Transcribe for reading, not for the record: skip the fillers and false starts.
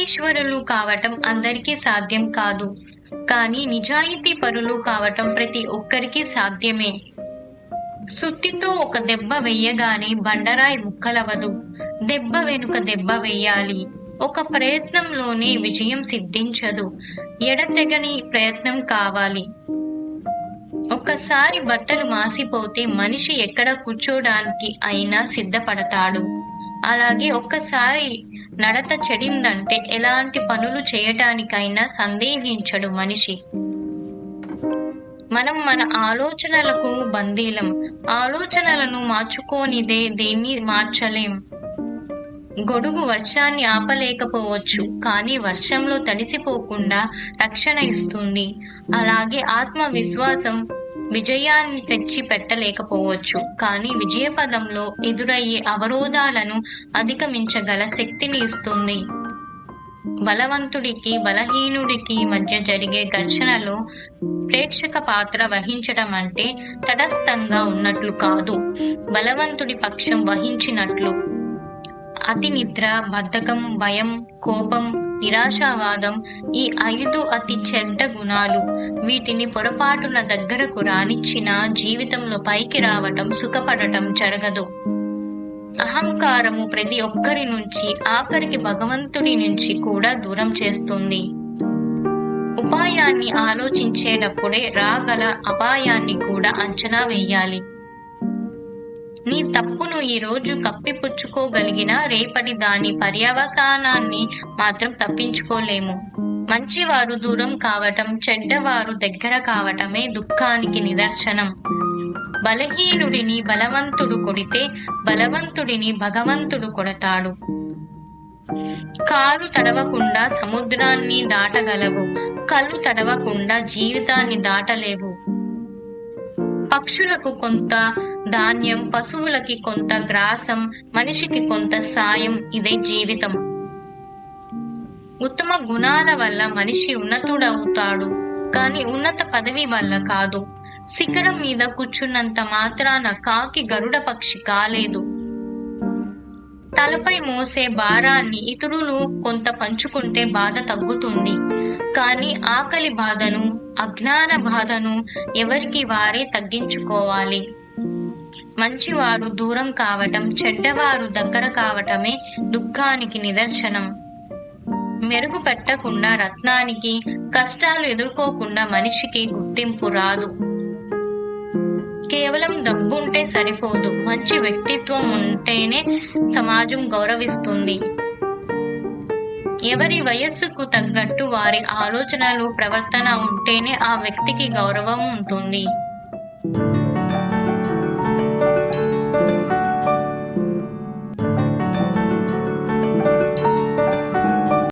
కోటీశ్వరులు కావటం అందరికీ సాధ్యం కాదు, కానీ నిజాయితీ పరులు కావటం ప్రతి ఒక్కరికి సాధ్యమే. సుత్తితో ఒక దెబ్బ వెయ్యగానే బండరాయి ముక్కలవదు, దెబ్బ వెనుక దెబ్బ వెయ్యాలి. ఒక ప్రయత్నంలోనే విజయం సిద్ధించదు, ఎడతెగని ప్రయత్నం కావాలి. ఒక్కసారి బట్టలు మాసిపోతే మనిషి ఎక్కడ కూర్చోడానికి అయినా సిద్ధపడతాడు. అలాగే ఒక్కసారి నడత చెడిందంటే ఎలాంటి పనులు చేయటానికైనా సందేహించడు మనిషి. మనం మన ఆలోచనలకు బందీలం. ఆలోచనలను మార్చుకోనిదే దేన్ని మార్చలేం. గొడుగు వర్షాన్ని ఆపలేకపోవచ్చు, కానీ వర్షంలో తడిసిపోకుండా రక్షణ ఇస్తుంది. అలాగే ఆత్మవిశ్వాసం విజయాన్ని తెచ్చి పెట్టలేకపోవచ్చు, కానీ విజయపదంలో ఎదురయ్యే అవరోధాలను అధిగమించగల శక్తిని ఇస్తుంది. బలవంతుడికి బలహీనుడికి మధ్య జరిగే ఘర్షణలో ప్రేక్షక పాత్ర వహించడం అంటే తటస్థంగా ఉన్నట్లు కాదు, బలవంతుడి పక్షం వహించినట్లు. అతి నిద్ర, బద్ధకం, భయం, కోపం, నిరాశావాదం ఈ 5 అతి చెడ్డ గుణాలు. వీటిని పొరపాటున దగ్గరకు రానిచ్చినా జీవితంలో పైకి రావటం, సుఖపడటం జరగదు. అహంకారము ప్రతి ఒక్కరి నుంచి, ఆఖరికి భగవంతుడి నుంచి కూడా దూరం చేస్తుంది. ఉపాయాన్ని ఆలోచించేటప్పుడే రాగల అపాయాన్ని కూడా అంచనా వేయాలి. నీ తప్పును ఈ రోజు కప్పిపుచ్చుకోగలిగినా రేపటి దాని పర్యవసానాన్ని మాత్రం తప్పించుకోలేము. మంచివారు దూరం కావటం, చెడ్డవారు దగ్గర కావటమే దుఃఖానికి నిదర్శనం. బలహీనుడిని బలవంతుడు కొడితే బలవంతుడిని భగవంతుడు కొడతాడు. కాలు తడవకుండా సముద్రాన్ని దాటగలవు, కళ్ళు తడవకుండా జీవితాన్ని దాటలేవు. పక్షులకు కొంత ధాన్యం, పశువులకి కొంత గ్రాసం, మనిషికి కొంత సాయం. ఇదే జీవితం. ఉత్తమ గుణాల వల్ల మనిషి ఉన్నతుడవుతాడు, కానీ ఉన్నత పదవి వల్ల కాదు. శిఖరం మీద కూర్చున్నంత మాత్రాన కాకి గరుడ పక్షి కాలేదు. తలపై మోసే భారాన్ని ఇతరులు కొంత పంచుకుంటే బాధ తగ్గుతుంది, కానీ ఆకలి బాధను, అజ్ఞాన బాధను ఎవరికి వారే తగ్గించుకోవాలి. మంచివారు దూరం కావటం, చెడ్డవారు దగ్గర కావటమే దుఃఖానికి నిదర్శనం. మెరుగు పెట్టకుండా రత్నానికి, కష్టాలు ఎదుర్కోకుండా మనిషికి గుర్తింపు రాదు. కేవలం డబ్బుంటే సరిపోదు, మంచి వ్యక్తిత్వం ఉంటేనే సమాజం గౌరవిస్తుంది. ఎవరి వయస్సుకు తగ్గట్టు వారి ఆలోచనలు, ప్రవర్తన ఉంటేనే ఆ వ్యక్తికి గౌరవం ఉంటుంది.